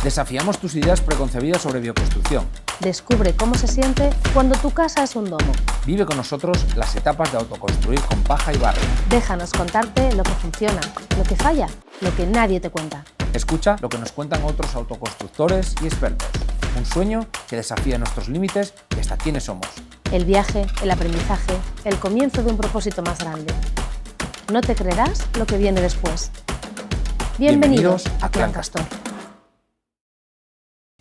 Desafiamos tus ideas preconcebidas sobre bioconstrucción. Descubre cómo se siente cuando tu casa es un domo. Vive con nosotros las etapas de autoconstruir con paja y barro. Déjanos contarte lo que funciona, lo que falla, lo que nadie te cuenta. Escucha lo que nos cuentan otros autoconstructores y expertos. Un sueño que desafía nuestros límites y hasta quiénes somos. El viaje, el aprendizaje, el comienzo de un propósito más grande. No te creerás lo que viene después. Bienvenidos a Clan Castor.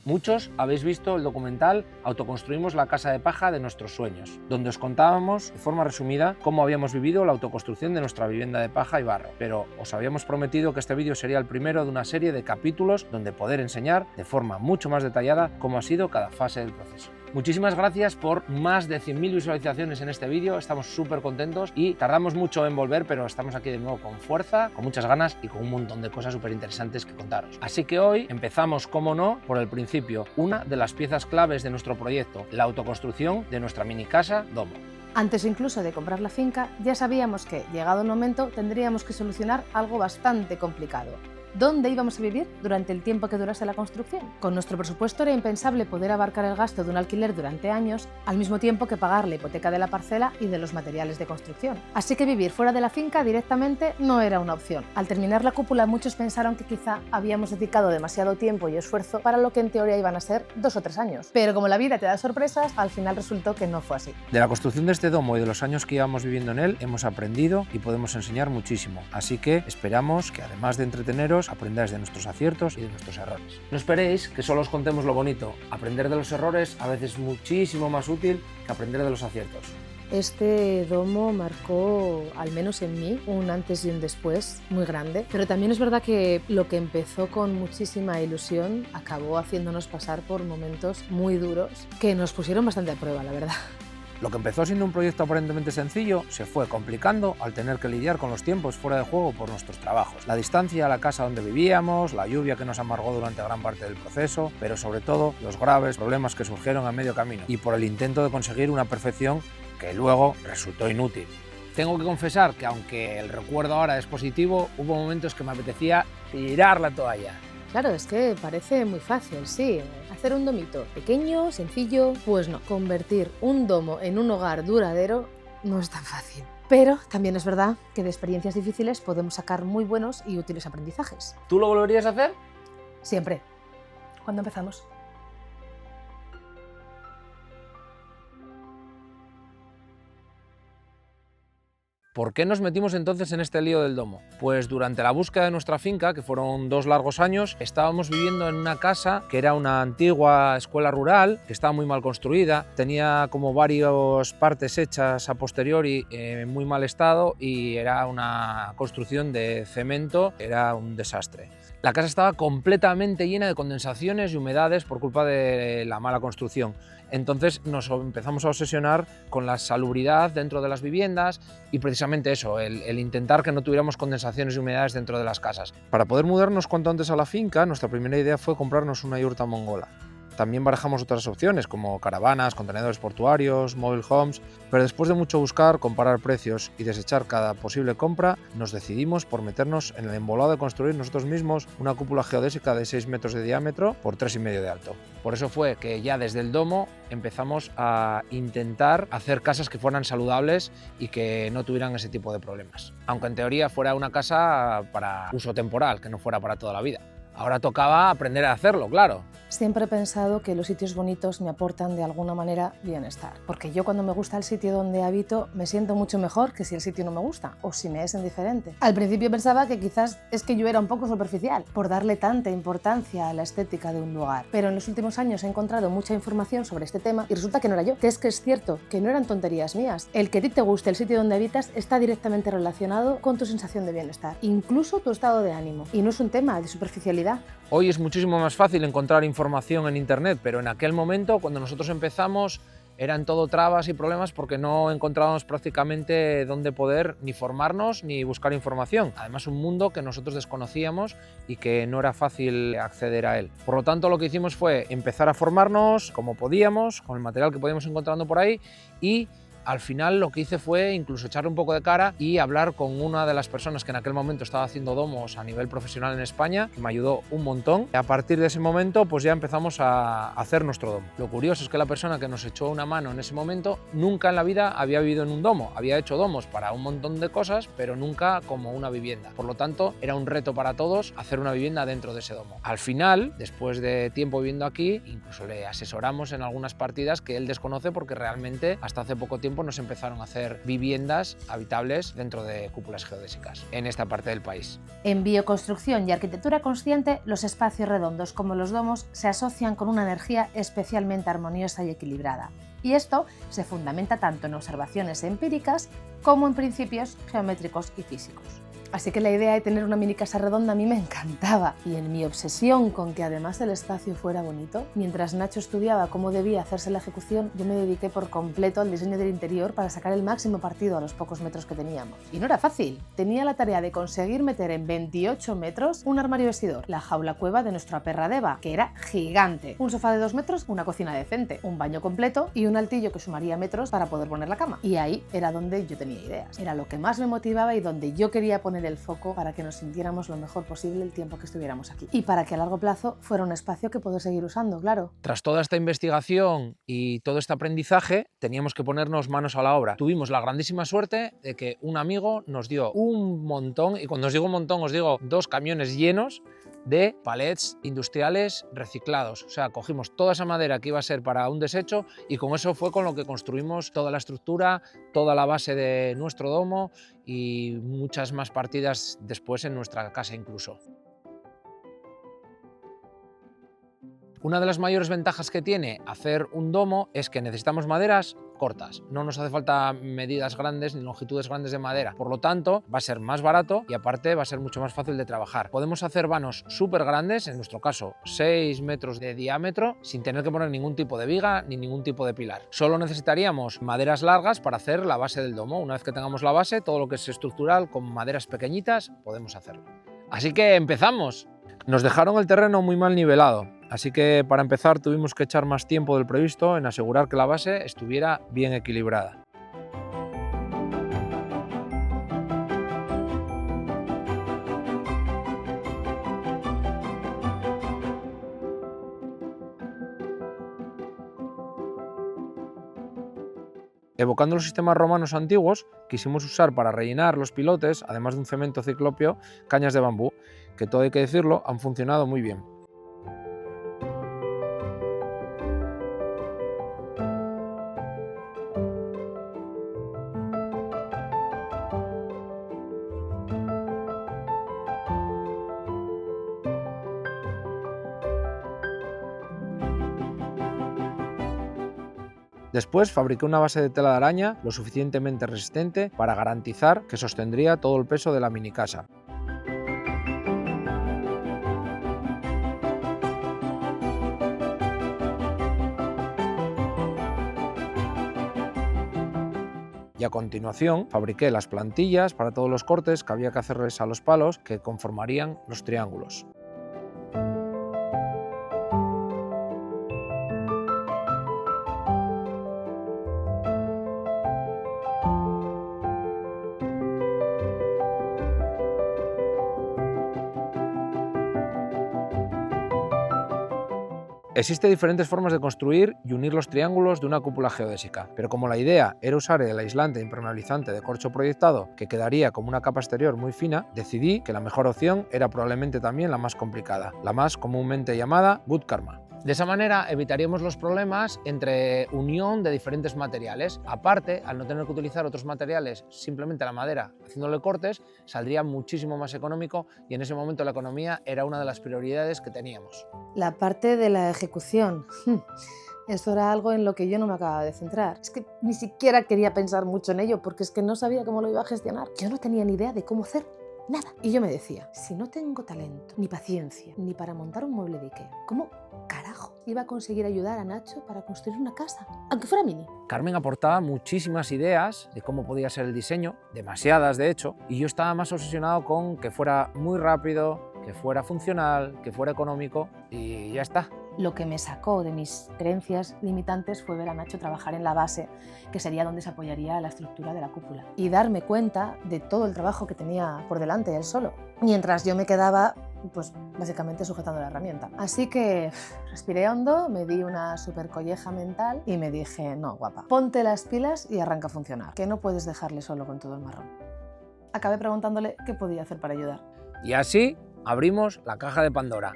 Muchos habéis visto el documental Autoconstruimos la casa de paja de nuestros sueños, donde os contábamos de forma resumida cómo habíamos vivido la autoconstrucción de nuestra vivienda de paja y barro. Pero os habíamos prometido que este vídeo sería el primero de una serie de capítulos donde poder enseñar de forma mucho más detallada cómo ha sido cada fase del proceso. Muchísimas gracias por más de 100.000 visualizaciones en este vídeo, estamos súper contentos y tardamos mucho en volver, pero estamos aquí de nuevo con fuerza, con muchas ganas y con un montón de cosas súper interesantes que contaros. Así que hoy empezamos, como no, por el principio, una de las piezas claves de nuestro proyecto, la autoconstrucción de nuestra mini casa domo. Antes incluso de comprar la finca, ya sabíamos que, llegado el momento, tendríamos que solucionar algo bastante complicado. ¿Dónde íbamos a vivir durante el tiempo que durase la construcción? Con nuestro presupuesto era impensable poder abarcar el gasto de un alquiler durante años, al mismo tiempo que pagar la hipoteca de la parcela y de los materiales de construcción. Así que vivir fuera de la finca directamente no era una opción. Al terminar la cúpula, muchos pensaron que quizá habíamos dedicado demasiado tiempo y esfuerzo para lo que en teoría iban a ser 2 o 3 años. Pero como la vida te da sorpresas, al final resultó que no fue así. De la construcción de este domo y de los años que íbamos viviendo en él, hemos aprendido y podemos enseñar muchísimo. Así que esperamos que, además de entreteneros, aprendáis de nuestros aciertos y de nuestros errores. No esperéis que solo os contemos lo bonito. Aprender de los errores a veces es muchísimo más útil que aprender de los aciertos. Este domo marcó, al menos en mí, un antes y un después muy grande, pero también es verdad que lo que empezó con muchísima ilusión acabó haciéndonos pasar por momentos muy duros que nos pusieron bastante a prueba, la verdad. Lo que empezó siendo un proyecto aparentemente sencillo se fue complicando al tener que lidiar con los tiempos fuera de juego por nuestros trabajos. La distancia a la casa donde vivíamos, la lluvia que nos amargó durante gran parte del proceso, pero sobre todo los graves problemas que surgieron a medio camino y por el intento de conseguir una perfección que luego resultó inútil. Tengo que confesar que aunque el recuerdo ahora es positivo, hubo momentos que me apetecía tirar la toalla. Claro, es que parece muy fácil, sí. Hacer un domito pequeño, sencillo, pues no. Convertir un domo en un hogar duradero no es tan fácil. Pero también es verdad que de experiencias difíciles podemos sacar muy buenos y útiles aprendizajes. ¿Tú lo volverías a hacer? Siempre. ¿Cuándo empezamos? ¿Por qué nos metimos entonces en este lío del domo? Pues durante la búsqueda de nuestra finca, que fueron 2 largos años, estábamos viviendo en una casa que era una antigua escuela rural, que estaba muy mal construida, tenía como varias partes hechas a posteriori en muy mal estado y era una construcción de cemento, era un desastre. La casa estaba completamente llena de condensaciones y humedades por culpa de la mala construcción. Entonces nos empezamos a obsesionar con la salubridad dentro de las viviendas y precisamente eso, el intentar que no tuviéramos condensaciones y humedades dentro de las casas. Para poder mudarnos cuanto antes a la finca, nuestra primera idea fue comprarnos una yurta mongola. También barajamos otras opciones como caravanas, contenedores portuarios, mobile homes, pero después de mucho buscar, comparar precios y desechar cada posible compra, nos decidimos por meternos en el embolado de construir nosotros mismos una cúpula geodésica de 6 metros de diámetro por 3,5 de alto. Por eso fue que ya desde el domo empezamos a intentar hacer casas que fueran saludables y que no tuvieran ese tipo de problemas. Aunque en teoría fuera una casa para uso temporal, que no fuera para toda la vida. Ahora tocaba aprender a hacerlo, claro. Siempre he pensado que los sitios bonitos me aportan de alguna manera bienestar, porque yo cuando me gusta el sitio donde habito me siento mucho mejor que si el sitio no me gusta o si me es indiferente. Al principio pensaba que quizás es que yo era un poco superficial por darle tanta importancia a la estética de un lugar, pero en los últimos años he encontrado mucha información sobre este tema y resulta que no era yo, que es cierto, que no eran tonterías mías. El que a ti te guste el sitio donde habitas está directamente relacionado con tu sensación de bienestar, incluso tu estado de ánimo, y no es un tema de superficialidad. Hoy es muchísimo más fácil encontrar información en internet, pero en aquel momento, cuando nosotros empezamos, eran todo trabas y problemas porque no encontrábamos prácticamente dónde poder ni formarnos ni buscar información. Además, un mundo que nosotros desconocíamos y que no era fácil acceder a él. Por lo tanto, lo que hicimos fue empezar a formarnos como podíamos, con el material que podíamos encontrando por ahí y Al final lo que hice fue incluso echarle un poco de cara y hablar con una de las personas que en aquel momento estaba haciendo domos a nivel profesional en España, que me ayudó un montón. Y a partir de ese momento pues ya empezamos a hacer nuestro domo. Lo curioso es que la persona que nos echó una mano en ese momento nunca en la vida había vivido en un domo. Había hecho domos para un montón de cosas, pero nunca como una vivienda. Por lo tanto, era un reto para todos hacer una vivienda dentro de ese domo. Al final, después de tiempo viviendo aquí, incluso le asesoramos en algunas partidas que él desconoce porque realmente hasta hace poco tiempo no se empezaron a hacer viviendas habitables dentro de cúpulas geodésicas en esta parte del país. En bioconstrucción y arquitectura consciente, los espacios redondos como los domos se asocian con una energía especialmente armoniosa y equilibrada. Y esto se fundamenta tanto en observaciones empíricas como en principios geométricos y físicos. Así que la idea de tener una mini casa redonda a mí me encantaba, y en mi obsesión con que además el espacio fuera bonito, mientras Nacho estudiaba cómo debía hacerse la ejecución, yo me dediqué por completo al diseño del interior para sacar el máximo partido a los pocos metros que teníamos. Y no era fácil, tenía la tarea de conseguir meter en 28 metros un armario vestidor, la jaula cueva de nuestra perra Deva, que era gigante, un sofá de 2 metros, una cocina decente, un baño completo y un altillo que sumaría metros para poder poner la cama. Y ahí era donde yo tenía ideas, era lo que más me motivaba y donde yo quería poner el foco para que nos sintiéramos lo mejor posible el tiempo que estuviéramos aquí. Y para que a largo plazo fuera un espacio que poder seguir usando, claro. Tras toda esta investigación y todo este aprendizaje, teníamos que ponernos manos a la obra. Tuvimos la grandísima suerte de que un amigo nos dio un montón, y cuando os digo un montón os digo 2 camiones llenos de palets industriales reciclados. O sea, cogimos toda esa madera que iba a ser para un desecho y con eso fue con lo que construimos toda la estructura, toda la base de nuestro domo y muchas más partidas después en nuestra casa incluso. Una de las mayores ventajas que tiene hacer un domo es que necesitamos maderas cortas. No nos hace falta medidas grandes ni longitudes grandes de madera. Por lo tanto, va a ser más barato y aparte va a ser mucho más fácil de trabajar. Podemos hacer vanos súper grandes, en nuestro caso 6 metros de diámetro, sin tener que poner ningún tipo de viga ni ningún tipo de pilar. Solo necesitaríamos maderas largas para hacer la base del domo. Una vez que tengamos la base, todo lo que es estructural con maderas pequeñitas podemos hacerlo. Así que empezamos. Nos dejaron el terreno muy mal nivelado, así que para empezar tuvimos que echar más tiempo del previsto en asegurar que la base estuviera bien equilibrada. Evocando los sistemas romanos antiguos, quisimos usar para rellenar los pilotes, además de un cemento ciclópeo, cañas de bambú, que todo hay que decirlo, han funcionado muy bien. Después fabriqué una base de tela de araña lo suficientemente resistente para garantizar que sostendría todo el peso de la mini casa. Y a continuación fabriqué las plantillas para todos los cortes que había que hacerles a los palos que conformarían los triángulos. Existen diferentes formas de construir y unir los triángulos de una cúpula geodésica, pero como la idea era usar el aislante impermeabilizante de corcho proyectado que quedaría como una capa exterior muy fina, decidí que la mejor opción era probablemente también la más complicada, la más comúnmente llamada wood karma. De esa manera evitaríamos los problemas entre unión de diferentes materiales. Aparte, al no tener que utilizar otros materiales, simplemente la madera, haciéndole cortes, saldría muchísimo más económico y en ese momento la economía era una de las prioridades que teníamos. La parte de la ejecución. Esto era algo en lo que yo no me acababa de centrar. Es que ni siquiera quería pensar mucho en ello porque es que no sabía cómo lo iba a gestionar. Yo no tenía ni idea de cómo hacer nada. Y yo me decía, si no tengo talento, ni paciencia, ni para montar un mueble de Ikea, ¿cómo carajo iba a conseguir ayudar a Nacho para construir una casa, aunque fuera mini? Carmen aportaba muchísimas ideas de cómo podía ser el diseño, demasiadas de hecho, y yo estaba más obsesionado con que fuera muy rápido, que fuera funcional, que fuera económico y ya está. Lo que me sacó de mis creencias limitantes fue ver a Nacho trabajar en la base, que sería donde se apoyaría la estructura de la cúpula, y darme cuenta de todo el trabajo que tenía por delante él solo, mientras yo me quedaba pues básicamente sujetando la herramienta. Así que respiré hondo, me di una super colleja mental y me dije, no, guapa, ponte las pilas y arranca a funcionar, que no puedes dejarle solo con todo el marrón. Acabé preguntándole qué podía hacer para ayudar. Y así abrimos la caja de Pandora.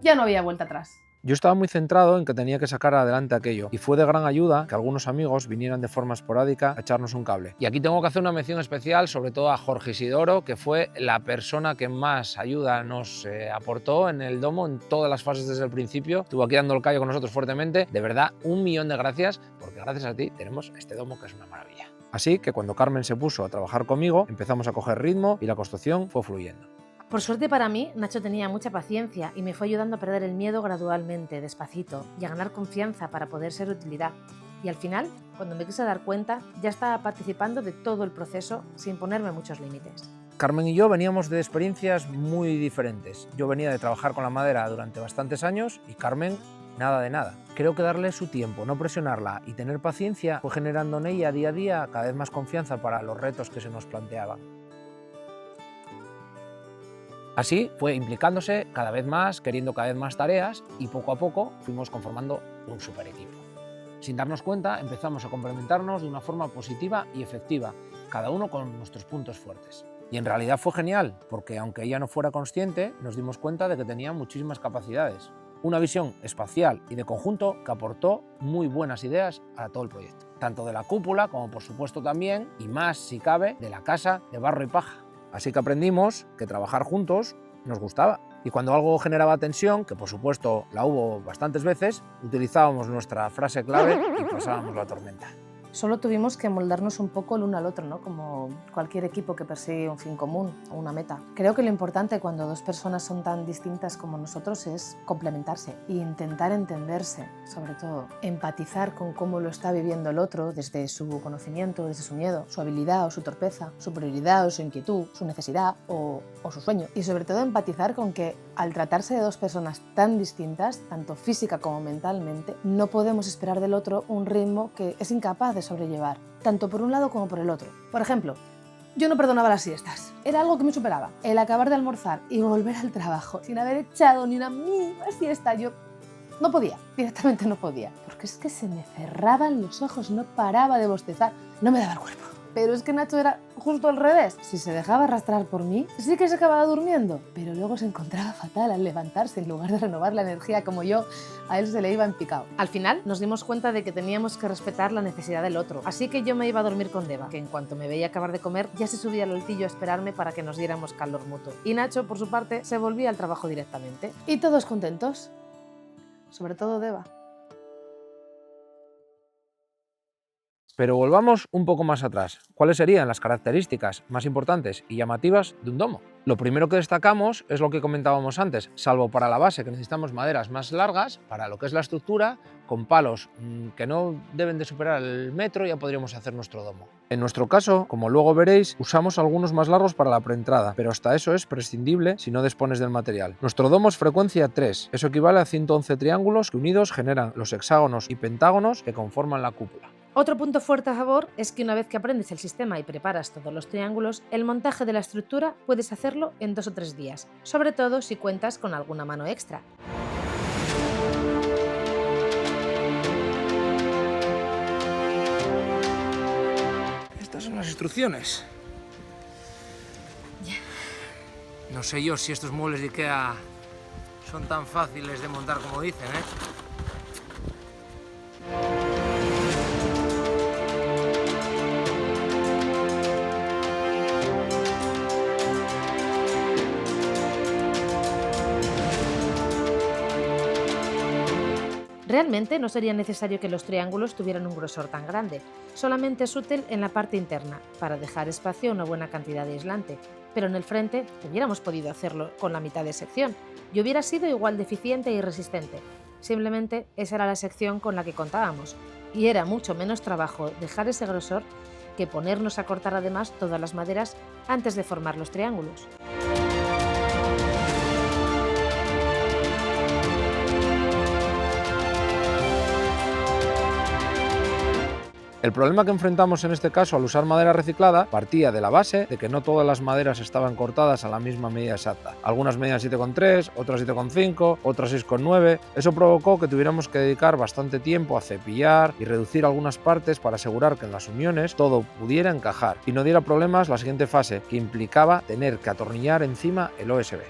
Ya no había vuelta atrás. Yo estaba muy centrado en que tenía que sacar adelante aquello y fue de gran ayuda que algunos amigos vinieran de forma esporádica a echarnos un cable. Y aquí tengo que hacer una mención especial sobre todo a Jorge Isidoro, que fue la persona que más ayuda nos aportó en el domo en todas las fases desde el principio. Estuvo aquí dando el callo con nosotros fuertemente. De verdad, 1.000.000 de gracias, porque gracias a ti tenemos este domo que es una maravilla. Así que cuando Carmen se puso a trabajar conmigo, empezamos a coger ritmo y la construcción fue fluyendo. Por suerte para mí, Nacho tenía mucha paciencia y me fue ayudando a perder el miedo gradualmente, despacito, y a ganar confianza para poder ser de utilidad. Y al final, cuando me quise dar cuenta, ya estaba participando de todo el proceso sin ponerme muchos límites. Carmen y yo veníamos de experiencias muy diferentes. Yo venía de trabajar con la madera durante bastantes años y Carmen nada de nada. Creo que darle su tiempo, no presionarla y tener paciencia fue generando en ella día a día cada vez más confianza para los retos que se nos planteaban. Así fue implicándose cada vez más, queriendo cada vez más tareas y poco a poco fuimos conformando un super equipo. Sin darnos cuenta empezamos a complementarnos de una forma positiva y efectiva, cada uno con nuestros puntos fuertes. Y en realidad fue genial, porque aunque ella no fuera consciente, nos dimos cuenta de que tenía muchísimas capacidades. Una visión espacial y de conjunto que aportó muy buenas ideas a todo el proyecto. Tanto de la cúpula como por supuesto también, y más si cabe, de la casa de barro y paja. Así que aprendimos que trabajar juntos nos gustaba. Y cuando algo generaba tensión, que por supuesto la hubo bastantes veces, utilizábamos nuestra frase clave y pasábamos la tormenta. Solo tuvimos que moldarnos un poco el uno al otro, ¿no? Como cualquier equipo que persigue un fin común o una meta. Creo que lo importante cuando dos personas son tan distintas como nosotros es complementarse e intentar entenderse, sobre todo. Empatizar con cómo lo está viviendo el otro desde su conocimiento, desde su miedo, su habilidad o su torpeza, su prioridad o su inquietud, su necesidad o su sueño. Y sobre todo empatizar con que al tratarse de dos personas tan distintas, tanto física como mentalmente, no podemos esperar del otro un ritmo que es incapaz de sobrellevar, tanto por un lado como por el otro. Por ejemplo, yo no perdonaba las siestas. Era algo que me superaba. El acabar de almorzar y volver al trabajo sin haber echado ni una mínima siesta, yo no podía, directamente no podía. Porque es que se me cerraban los ojos, no paraba de bostezar, no me daba el cuerpo. Pero es que Nacho era justo al revés. Si se dejaba arrastrar por mí, sí que se acababa durmiendo, pero luego se encontraba fatal al levantarse en lugar de renovar la energía como yo, a él se le iba en picado. Al final nos dimos cuenta de que teníamos que respetar la necesidad del otro, así que yo me iba a dormir con Deva, que en cuanto me veía acabar de comer ya se subía al altillo a esperarme para que nos diéramos calor mutuo. Y Nacho, por su parte, se volvía al trabajo directamente. Y todos contentos, sobre todo Deva. Pero volvamos un poco más atrás. ¿Cuáles serían las características más importantes y llamativas de un domo? Lo primero que destacamos es lo que comentábamos antes, salvo para la base, que necesitamos maderas más largas, para lo que es la estructura, con palos que no deben de superar el metro ya podríamos hacer nuestro domo. En nuestro caso, como luego veréis, usamos algunos más largos para la preentrada, pero hasta eso es prescindible si no dispones del material. Nuestro domo es frecuencia 3, eso equivale a 111 triángulos que unidos generan los hexágonos y pentágonos que conforman la cúpula. Otro punto fuerte a favor es que una vez que aprendes el sistema y preparas todos los triángulos, el montaje de la estructura puedes hacerlo en 2 o 3 días, sobre todo si cuentas con alguna mano extra. Estas son las instrucciones. No sé yo si estos muebles de Ikea son tan fáciles de montar como dicen, ¿eh? Realmente no sería necesario que los triángulos tuvieran un grosor tan grande, solamente es útil en la parte interna, para dejar espacio a una buena cantidad de aislante, pero en el frente hubiéramos podido hacerlo con la mitad de sección y hubiera sido igual de eficiente y resistente. Simplemente esa era la sección con la que contábamos, y era mucho menos trabajo dejar ese grosor que ponernos a cortar además todas las maderas antes de formar los triángulos. El problema que enfrentamos en este caso al usar madera reciclada partía de la base de que no todas las maderas estaban cortadas a la misma medida exacta. Algunas medían 7,3, otras 7,5, otras 6,9. Eso provocó que tuviéramos que dedicar bastante tiempo a cepillar y reducir algunas partes para asegurar que en las uniones todo pudiera encajar y no diera problemas la siguiente fase, que implicaba tener que atornillar encima el OSB.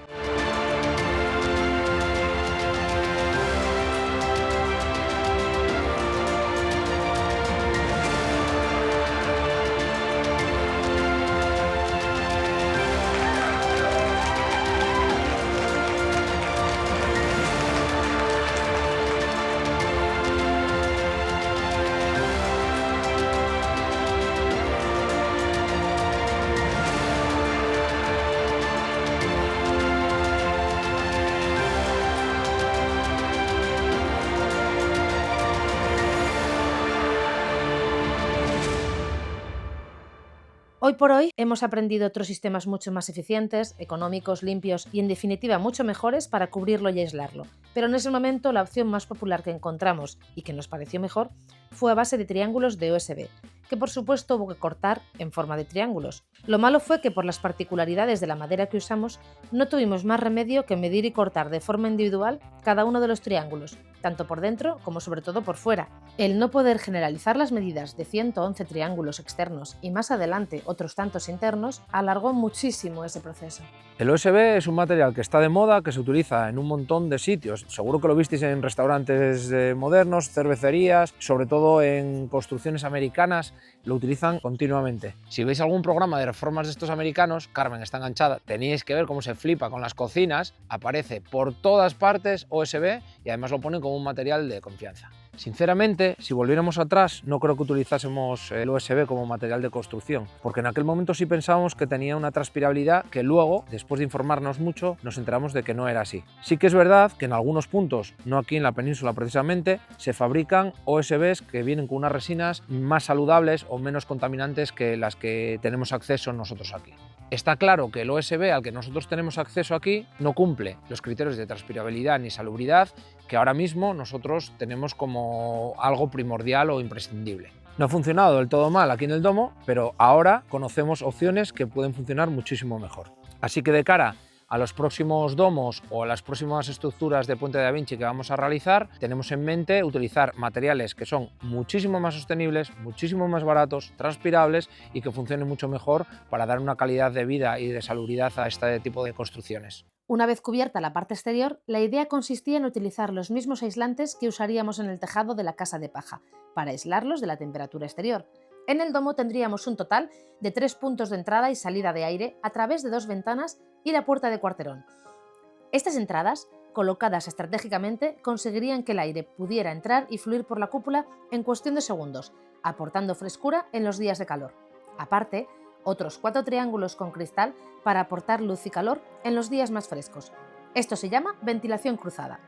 Hoy por hoy hemos aprendido otros sistemas mucho más eficientes, económicos, limpios y en definitiva mucho mejores para cubrirlo y aislarlo. Pero en ese momento la opción más popular que encontramos y que nos pareció mejor fue a base de triángulos de OSB, que por supuesto hubo que cortar en forma de triángulos. Lo malo fue que por las particularidades de la madera que usamos no tuvimos más remedio que medir y cortar de forma individual cada uno de los triángulos, tanto por dentro como sobre todo por fuera. El no poder generalizar las medidas de 111 triángulos externos y más adelante otros tantos internos alargó muchísimo ese proceso. El OSB es un material que está de moda, que se utiliza en un montón de sitios. Seguro que lo visteis en restaurantes modernos, cervecerías, sobre todo en construcciones americanas, lo utilizan continuamente. Si veis algún programa de reformas de estos americanos, Carmen está enganchada, tenéis que ver cómo se flipa con las cocinas, aparece por todas partes OSB y además lo ponen como un material de confianza. Sinceramente, si volviéramos atrás, no creo que utilizásemos el OSB como material de construcción, porque en aquel momento sí pensábamos que tenía una transpirabilidad que luego, después de informarnos mucho, nos enteramos de que no era así. Sí que es verdad que en algunos puntos, no aquí en la península precisamente, se fabrican OSBs que vienen con unas resinas más saludables o menos contaminantes que las que tenemos acceso nosotros aquí. Está claro que el OSB al que nosotros tenemos acceso aquí no cumple los criterios de transpirabilidad ni salubridad que ahora mismo nosotros tenemos como algo primordial o imprescindible. No ha funcionado del todo mal aquí en el domo, pero ahora conocemos opciones que pueden funcionar muchísimo mejor. Así que de cara a los próximos domos o a las próximas estructuras de Puente de Da Vinci que vamos a realizar, tenemos en mente utilizar materiales que son muchísimo más sostenibles, muchísimo más baratos, transpirables y que funcionen mucho mejor para dar una calidad de vida y de salubridad a este tipo de construcciones. Una vez cubierta la parte exterior, la idea consistía en utilizar los mismos aislantes que usaríamos en el tejado de la casa de paja, para aislarlos de la temperatura exterior. En el domo tendríamos un total de 3 puntos de entrada y salida de aire a través de 2 ventanas y la puerta de cuarterón. Estas entradas, colocadas estratégicamente, conseguirían que el aire pudiera entrar y fluir por la cúpula en cuestión de segundos, aportando frescura en los días de calor. Aparte, otros 4 triángulos con cristal para aportar luz y calor en los días más frescos. Esto se llama ventilación cruzada.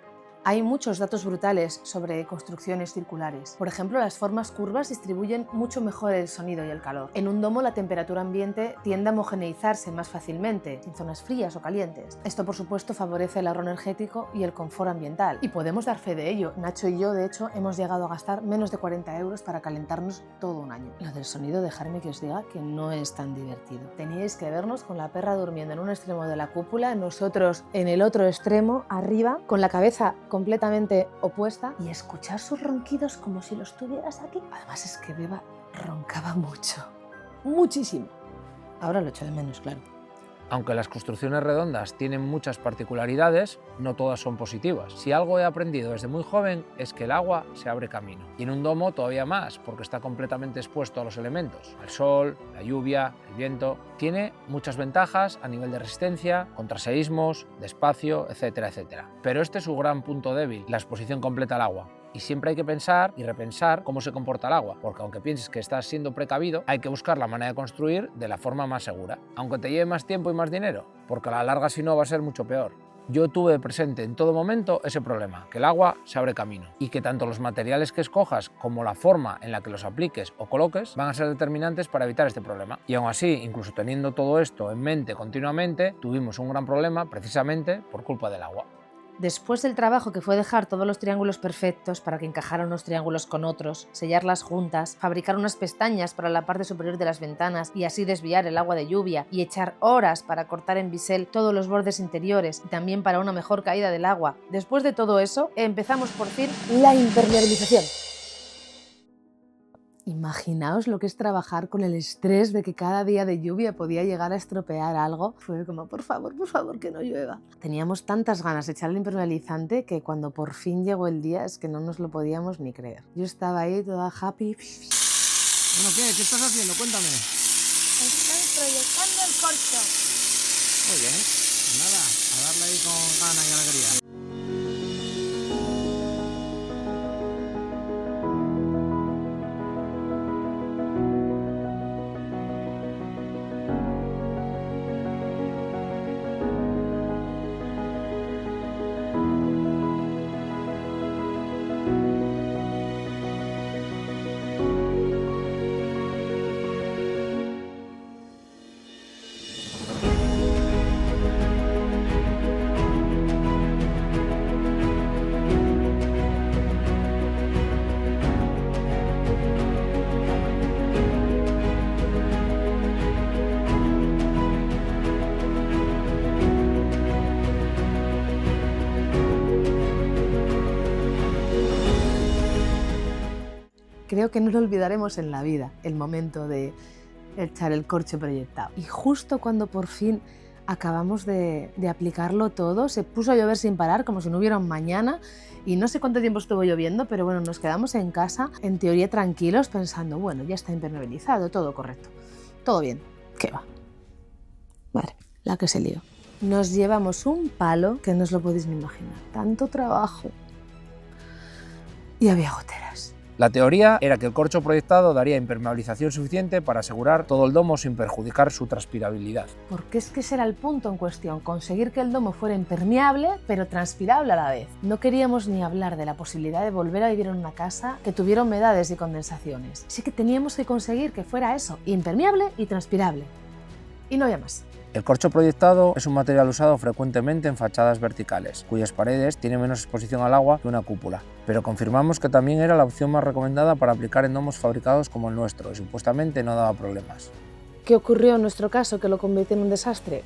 Hay muchos datos brutales sobre construcciones circulares. Por ejemplo, las formas curvas distribuyen mucho mejor el sonido y el calor. En un domo la temperatura ambiente tiende a homogeneizarse más fácilmente, en zonas frías o calientes. Esto, por supuesto, favorece el ahorro energético y el confort ambiental. Y podemos dar fe de ello. Nacho y yo, de hecho, hemos llegado a gastar menos de 40 euros para calentarnos todo un año. Lo del sonido, dejadme que os diga que no es tan divertido. Teníais que vernos con la perra durmiendo en un extremo de la cúpula, nosotros en el otro extremo, arriba, con la cabeza completamente opuesta y escuchar sus ronquidos como si los tuvieras aquí. Además es que Beba roncaba mucho, muchísimo. Ahora lo echo de menos, claro. Aunque las construcciones redondas tienen muchas particularidades, no todas son positivas. Si algo he aprendido desde muy joven es que el agua se abre camino. Y en un domo todavía más, porque está completamente expuesto a los elementos. El sol, la lluvia, el viento. Tiene muchas ventajas a nivel de resistencia, contra seísmos, de espacio, etcétera, etcétera. Pero este es su gran punto débil, la exposición completa al agua. Y siempre hay que pensar y repensar cómo se comporta el agua, porque aunque pienses que estás siendo precavido, hay que buscar la manera de construir de la forma más segura, aunque te lleve más tiempo y más dinero, porque a la larga si no va a ser mucho peor. Yo tuve presente en todo momento ese problema, que el agua se abre camino y que tanto los materiales que escojas como la forma en la que los apliques o coloques van a ser determinantes para evitar este problema. Y aún así, incluso teniendo todo esto en mente continuamente, tuvimos un gran problema precisamente por culpa del agua. Después del trabajo que fue dejar todos los triángulos perfectos para que encajaran unos triángulos con otros, sellarlas juntas, fabricar unas pestañas para la parte superior de las ventanas y así desviar el agua de lluvia y echar horas para cortar en bisel todos los bordes interiores y también para una mejor caída del agua. Después de todo eso, empezamos por fin la impermeabilización. Imaginaos lo que es trabajar con el estrés de que cada día de lluvia podía llegar a estropear algo. Fue como, por favor, que no llueva. Teníamos tantas ganas de echar el impermeabilizante que cuando por fin llegó el día es que no nos lo podíamos ni creer. Yo estaba ahí toda happy. Bueno, ¿qué estás haciendo? Cuéntame. Estoy proyectando el corcho. Muy bien. Nada, a darle ahí con gana y alegría. Creo que no lo olvidaremos en la vida, el momento de echar el corcho proyectado. Y justo cuando por fin acabamos de aplicarlo todo, se puso a llover sin parar, como si no hubiera un mañana, y no sé cuánto tiempo estuvo lloviendo, pero bueno, nos quedamos en casa, en teoría tranquilos, pensando, bueno, ya está impermeabilizado, todo correcto, todo bien. ¿Qué va? Vale, la que se lió. Nos llevamos un palo que no os lo podéis ni imaginar. Tanto trabajo. Y había goteras. La teoría era que el corcho proyectado daría impermeabilización suficiente para asegurar todo el domo sin perjudicar su transpirabilidad. Porque es que ese era el punto en cuestión, conseguir que el domo fuera impermeable pero transpirable a la vez. No queríamos ni hablar de la posibilidad de volver a vivir en una casa que tuviera humedades y condensaciones. Así que teníamos que conseguir que fuera eso, impermeable y transpirable. Y no había más. El corcho proyectado es un material usado frecuentemente en fachadas verticales, cuyas paredes tienen menos exposición al agua que una cúpula, pero confirmamos que también era la opción más recomendada para aplicar en domos fabricados como el nuestro y supuestamente no daba problemas. ¿Qué ocurrió en nuestro caso que lo convirtió en un desastre?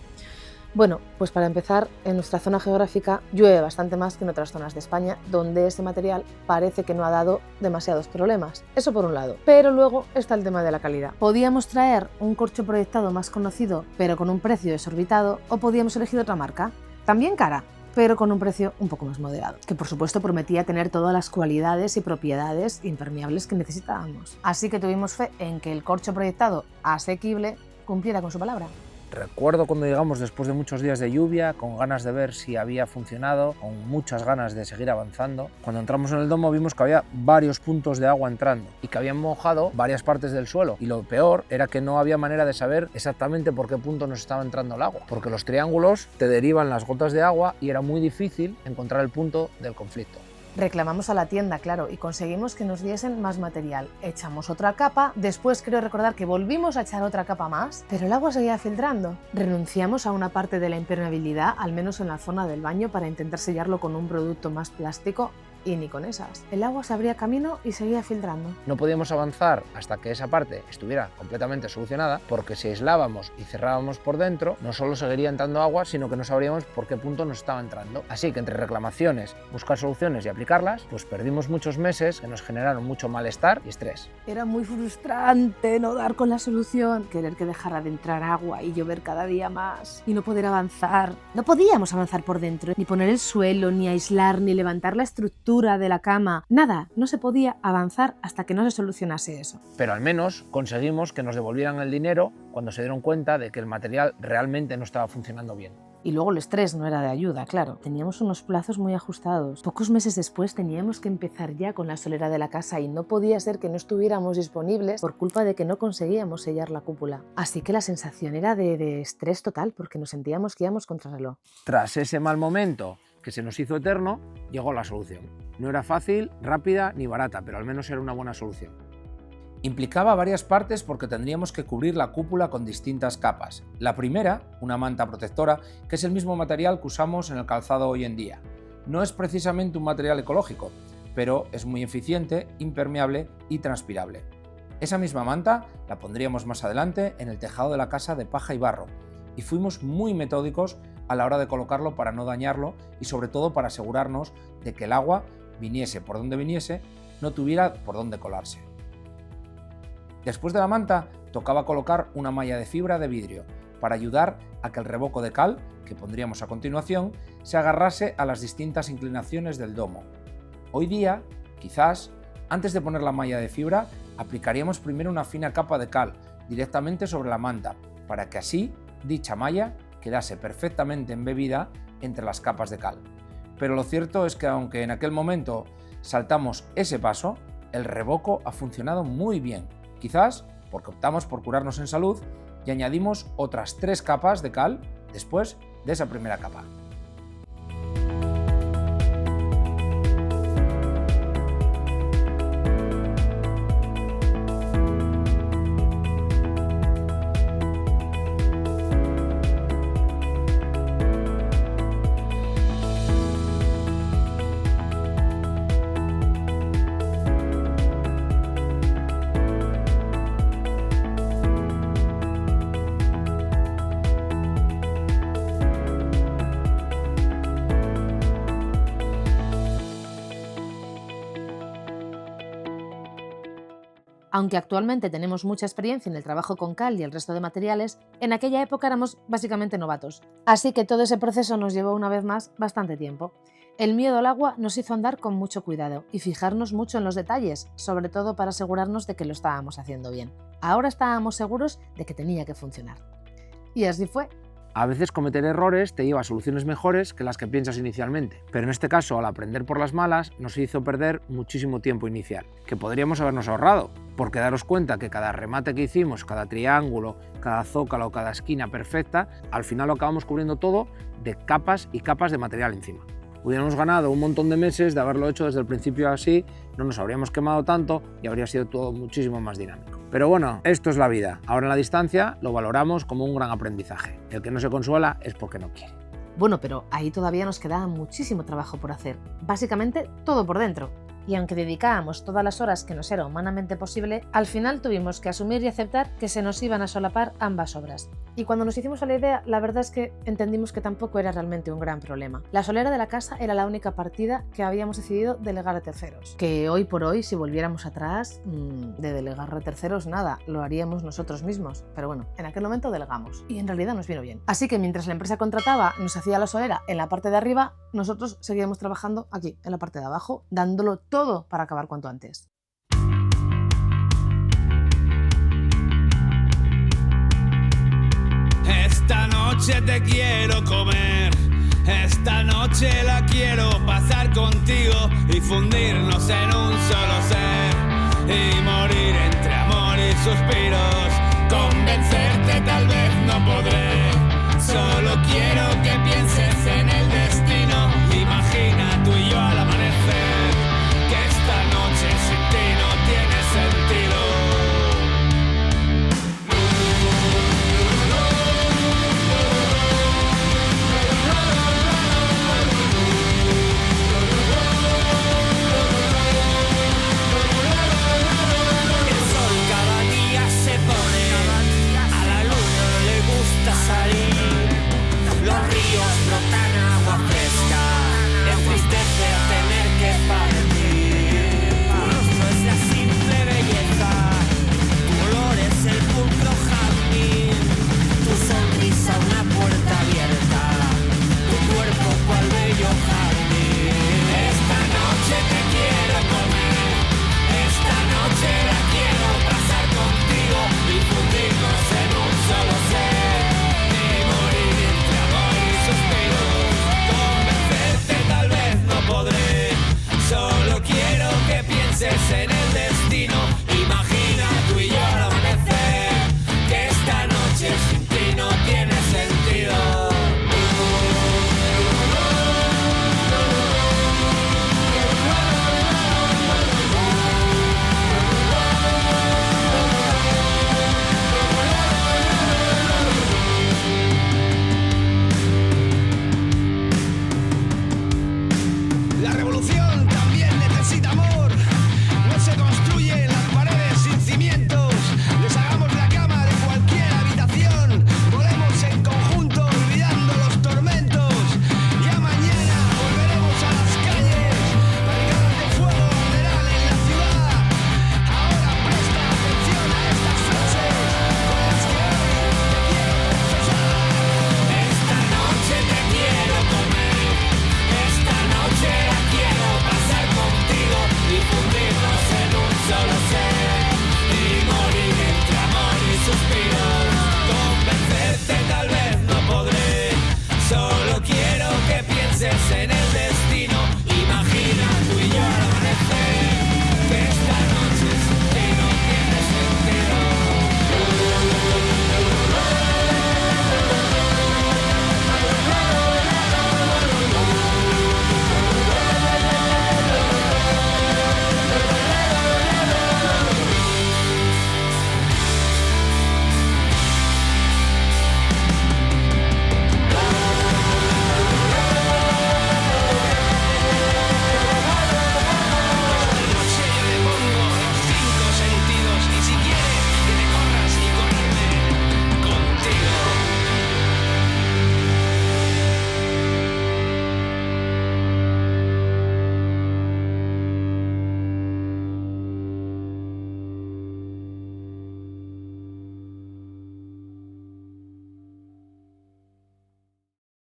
Bueno, pues para empezar, en nuestra zona geográfica llueve bastante más que en otras zonas de España, donde este material parece que no ha dado demasiados problemas. Eso por un lado. Pero luego está el tema de la calidad. Podíamos traer un corcho proyectado más conocido, pero con un precio desorbitado, o podíamos elegir otra marca, también cara, pero con un precio un poco más moderado, que por supuesto prometía tener todas las cualidades y propiedades impermeables que necesitábamos. Así que tuvimos fe en que el corcho proyectado asequible cumpliera con su palabra. Recuerdo cuando llegamos después de muchos días de lluvia, con ganas de ver si había funcionado, con muchas ganas de seguir avanzando. Cuando entramos en el domo vimos que había varios puntos de agua entrando y que habían mojado varias partes del suelo. Y lo peor era que no había manera de saber exactamente por qué punto nos estaba entrando el agua, porque los triángulos te derivan las gotas de agua y era muy difícil encontrar el punto del conflicto. Reclamamos a la tienda, claro, y conseguimos que nos diesen más material. Echamos otra capa, después creo recordar que volvimos a echar otra capa más, pero el agua seguía filtrando. Renunciamos a una parte de la impermeabilidad, al menos en la zona del baño, para intentar sellarlo con un producto más plástico, y ni con esas. El agua se abría camino y seguía filtrando. No podíamos avanzar hasta que esa parte estuviera completamente solucionada, porque si aislábamos y cerrábamos por dentro, no solo seguiría entrando agua, sino que no sabríamos por qué punto nos estaba entrando. Así que entre reclamaciones, buscar soluciones y aplicarlas, pues perdimos muchos meses que nos generaron mucho malestar y estrés. Era muy frustrante no dar con la solución, querer que dejara de entrar agua y llover cada día más y no poder avanzar. No podíamos avanzar por dentro, ni poner el suelo, ni aislar, ni levantar la estructura de la cama, nada, no se podía avanzar hasta que no se solucionase eso. Pero al menos conseguimos que nos devolvieran el dinero cuando se dieron cuenta de que el material realmente no estaba funcionando bien. Y luego el estrés no era de ayuda, claro. Teníamos unos plazos muy ajustados. Pocos meses después teníamos que empezar ya con la solera de la casa y no podía ser que no estuviéramos disponibles por culpa de que no conseguíamos sellar la cúpula. Así que la sensación era de estrés total porque nos sentíamos que íbamos contra reloj. Tras ese mal momento que se nos hizo eterno, llegó la solución. No era fácil, rápida ni barata, pero al menos era una buena solución. Implicaba varias partes porque tendríamos que cubrir la cúpula con distintas capas. La primera, una manta protectora, que es el mismo material que usamos en el calzado hoy en día. No es precisamente un material ecológico, pero es muy eficiente, impermeable y transpirable. Esa misma manta la pondríamos más adelante en el tejado de la casa de paja y barro, y fuimos muy metódicos a la hora de colocarlo para no dañarlo y sobre todo para asegurarnos de que el agua, viniese por donde viniese, no tuviera por dónde colarse. Después de la manta, tocaba colocar una malla de fibra de vidrio para ayudar a que el revoco de cal, que pondríamos a continuación, se agarrase a las distintas inclinaciones del domo. Hoy día, quizás, antes de poner la malla de fibra, aplicaríamos primero una fina capa de cal directamente sobre la manta, para que así dicha malla quedase perfectamente embebida entre las capas de cal. Pero lo cierto es que aunque en aquel momento saltamos ese paso, el revoco ha funcionado muy bien, quizás porque optamos por curarnos en salud y añadimos otras 3 capas de cal después de esa primera capa. Aunque actualmente tenemos mucha experiencia en el trabajo con cal y el resto de materiales, en aquella época éramos básicamente novatos. Así que todo ese proceso nos llevó una vez más bastante tiempo. El miedo al agua nos hizo andar con mucho cuidado y fijarnos mucho en los detalles, sobre todo para asegurarnos de que lo estábamos haciendo bien. Ahora estábamos seguros de que tenía que funcionar. Y así fue. A veces cometer errores te lleva a soluciones mejores que las que piensas inicialmente, pero en este caso, al aprender por las malas, nos hizo perder muchísimo tiempo inicial, que podríamos habernos ahorrado, porque daros cuenta que cada remate que hicimos, cada triángulo, cada zócalo, cada esquina perfecta, al final lo acabamos cubriendo todo de capas y capas de material encima. Hubiéramos ganado un montón de meses de haberlo hecho desde el principio así, no nos habríamos quemado tanto y habría sido todo muchísimo más dinámico. Pero bueno, esto es la vida. Ahora en la distancia lo valoramos como un gran aprendizaje. El que no se consuela es porque no quiere. Bueno, pero ahí todavía nos quedaba muchísimo trabajo por hacer. Básicamente todo por dentro. Y aunque dedicábamos todas las horas que nos era humanamente posible, al final tuvimos que asumir y aceptar que se nos iban a solapar ambas obras. Y cuando nos hicimos a la idea, la verdad es que entendimos que tampoco era realmente un gran problema. La solera de la casa era la única partida que habíamos decidido delegar a terceros. Que hoy por hoy, si volviéramos atrás, de delegar a terceros nada, lo haríamos nosotros mismos. Pero bueno, en aquel momento delegamos. Y en realidad nos vino bien. Así que mientras la empresa contrataba nos hacía la solera en la parte de arriba, nosotros seguíamos trabajando aquí, en la parte de abajo, dándolo todo para acabar cuanto antes. Esta noche te quiero comer, esta noche la quiero pasar contigo y fundirnos en un solo ser y morir entre amor y suspiros. Convencerte tal vez no podré, solo quiero que pienses en el destino. Imagina tú y yo al amanecer que esta noche sin ti no tiene sentido. El sol cada día se pone, a la luna le gusta salir, los ríos brotan agua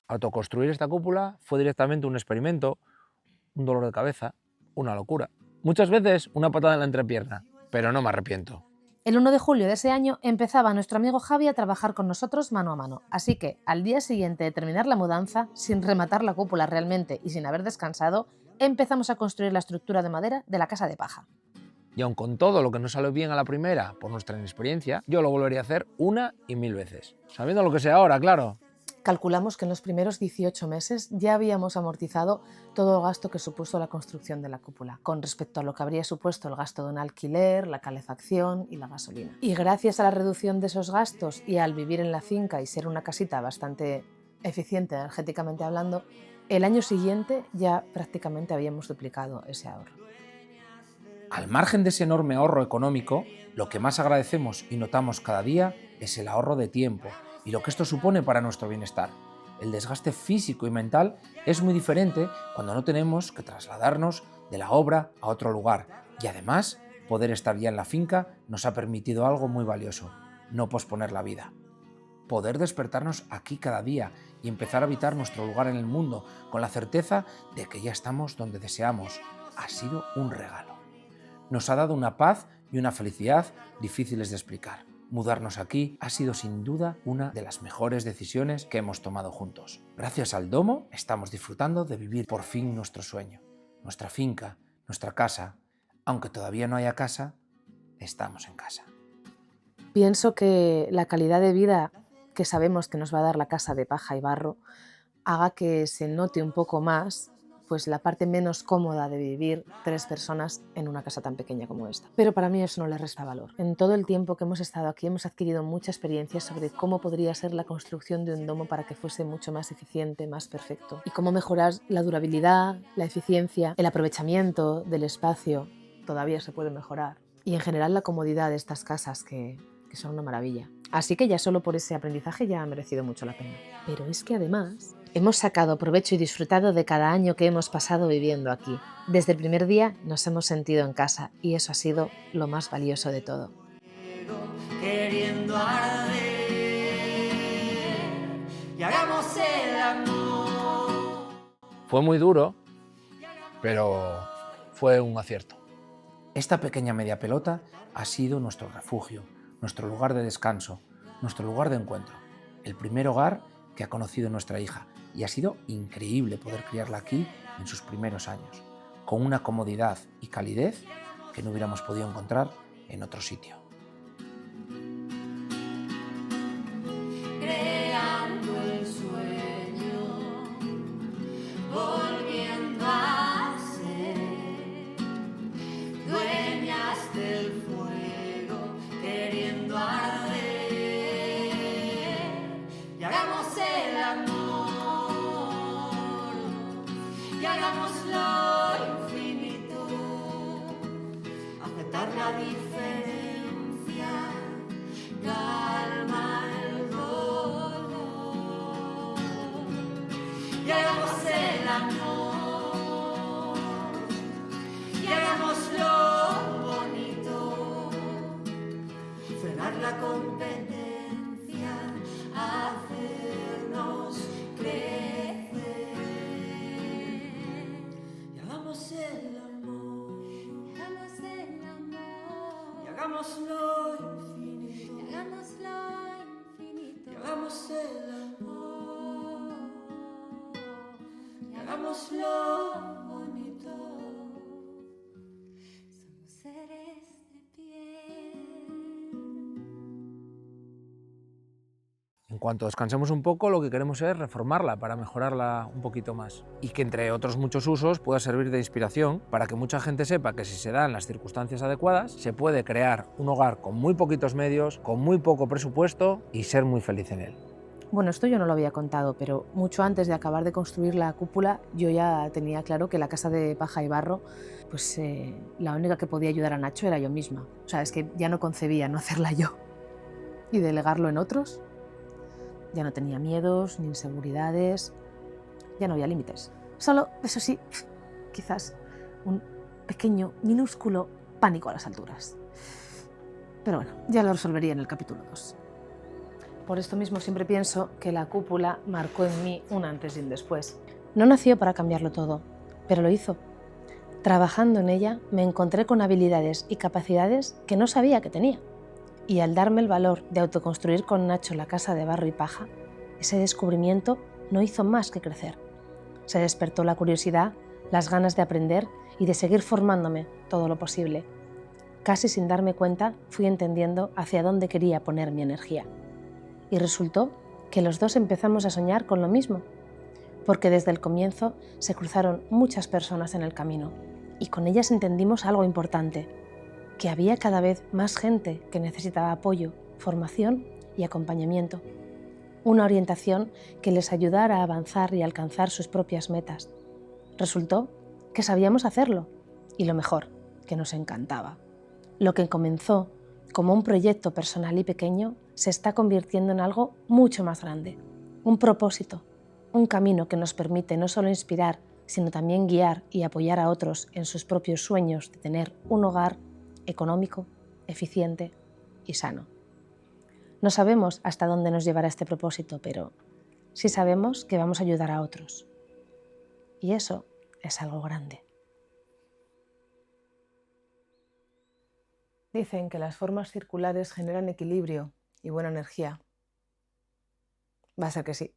Autoconstruir esta cúpula fue directamente un experimento, un dolor de cabeza, una locura. Muchas veces una patada en la entrepierna, pero no me arrepiento. El 1 de julio de ese año empezaba nuestro amigo Javi a trabajar con nosotros mano a mano, así que al día siguiente de terminar la mudanza, sin rematar la cúpula realmente y sin haber descansado, empezamos a construir la estructura de madera de la casa de paja. Y aun con todo lo que no salió bien a la primera por nuestra inexperiencia, yo lo volvería a hacer 1 y 1000 veces. Sabiendo lo que sé ahora, claro. Calculamos que en los primeros 18 meses ya habíamos amortizado todo el gasto que supuso la construcción de la cúpula, con respecto a lo que habría supuesto el gasto de un alquiler, la calefacción y la gasolina. Y gracias a la reducción de esos gastos y al vivir en la finca y ser una casita bastante eficiente energéticamente hablando, el año siguiente ya prácticamente habíamos duplicado ese ahorro. Al margen de ese enorme ahorro económico, lo que más agradecemos y notamos cada día es el ahorro de tiempo y lo que esto supone para nuestro bienestar. El desgaste físico y mental es muy diferente cuando no tenemos que trasladarnos de la obra a otro lugar y además poder estar ya en la finca nos ha permitido algo muy valioso, no posponer la vida. Poder despertarnos aquí cada día y empezar a habitar nuestro lugar en el mundo con la certeza de que ya estamos donde deseamos. Ha sido un regalo. Nos ha dado una paz y una felicidad difíciles de explicar. Mudarnos aquí ha sido sin duda una de las mejores decisiones que hemos tomado juntos. Gracias al domo estamos disfrutando de vivir por fin nuestro sueño, nuestra finca, nuestra casa. Aunque todavía no haya casa, estamos en casa. Pienso que la calidad de vida que sabemos que nos va a dar la casa de paja y barro haga que se note un poco más pues la parte menos cómoda de vivir 3 personas en una casa tan pequeña como esta. Pero para mí eso no le resta valor. En todo el tiempo que hemos estado aquí hemos adquirido mucha experiencia sobre cómo podría ser la construcción de un domo para que fuese mucho más eficiente, más perfecto, y cómo mejorar la durabilidad, la eficiencia, el aprovechamiento del espacio. Todavía se puede mejorar. Y en general la comodidad de estas casas que son una maravilla. Así que ya solo por ese aprendizaje ya ha merecido mucho la pena. Pero es que además hemos sacado provecho y disfrutado de cada año que hemos pasado viviendo aquí. Desde el primer día nos hemos sentido en casa y eso ha sido lo más valioso de todo. Queriendo arder y hagamos el amor. Fue muy duro, pero fue un acierto. Esta pequeña media pelota ha sido nuestro refugio, nuestro lugar de descanso, nuestro lugar de encuentro, el primer hogar que ha conocido nuestra hija, y ha sido increíble poder criarla aquí en sus primeros años, con una comodidad y calidez que no hubiéramos podido encontrar en otro sitio. Creando el sueño, volviendo a ser dueñas del fuego, queriendo arder y hagamos el amor. Hagámoslo infinito, aceptar la diferencia, calma el dolor. Y hagamos el amor, y hagámoslo bonito, frenar la competencia, hacernos creer. Hagámoslo infinito, y hagamos el amor, y hagámoslo bonito. Somos seres de piel. En cuanto descansemos un poco, lo que queremos es reformarla para mejorarla un poquito más y que entre otros muchos usos pueda servir de inspiración para que mucha gente sepa que si se dan las circunstancias adecuadas se puede crear un hogar con muy poquitos medios, con muy poco presupuesto y ser muy feliz en él. Bueno, esto yo no lo había contado, pero mucho antes de acabar de construir la cúpula yo ya tenía claro que la casa de paja y barro, pues la única que podía ayudar a Nacho era yo misma. O sea, es que ya no concebía no hacerla yo y delegarlo en otros. Ya no tenía miedos ni inseguridades, ya no había límites. Solo, eso sí, quizás un pequeño, minúsculo pánico a las alturas. Pero bueno, ya lo resolvería en el capítulo 2. Por esto mismo siempre pienso que la cúpula marcó en mí un antes y un después. No nació para cambiarlo todo, pero lo hizo. Trabajando en ella me encontré con habilidades y capacidades que no sabía que tenía. Y al darme el valor de autoconstruir con Nacho la casa de barro y paja, ese descubrimiento no hizo más que crecer. Se despertó la curiosidad, las ganas de aprender y de seguir formándome todo lo posible. Casi sin darme cuenta fui entendiendo hacia dónde quería poner mi energía. Y resultó que los dos empezamos a soñar con lo mismo, porque desde el comienzo se cruzaron muchas personas en el camino y con ellas entendimos algo importante, que había cada vez más gente que necesitaba apoyo, formación y acompañamiento. Una orientación que les ayudara a avanzar y alcanzar sus propias metas. Resultó que sabíamos hacerlo y lo mejor, que nos encantaba. Lo que comenzó como un proyecto personal y pequeño se está convirtiendo en algo mucho más grande, un propósito, un camino que nos permite no solo inspirar, sino también guiar y apoyar a otros en sus propios sueños de tener un hogar económico, eficiente y sano. No sabemos hasta dónde nos llevará este propósito, pero sí sabemos que vamos a ayudar a otros. Y eso es algo grande. Dicen que las formas circulares generan equilibrio y buena energía. Va a ser que sí.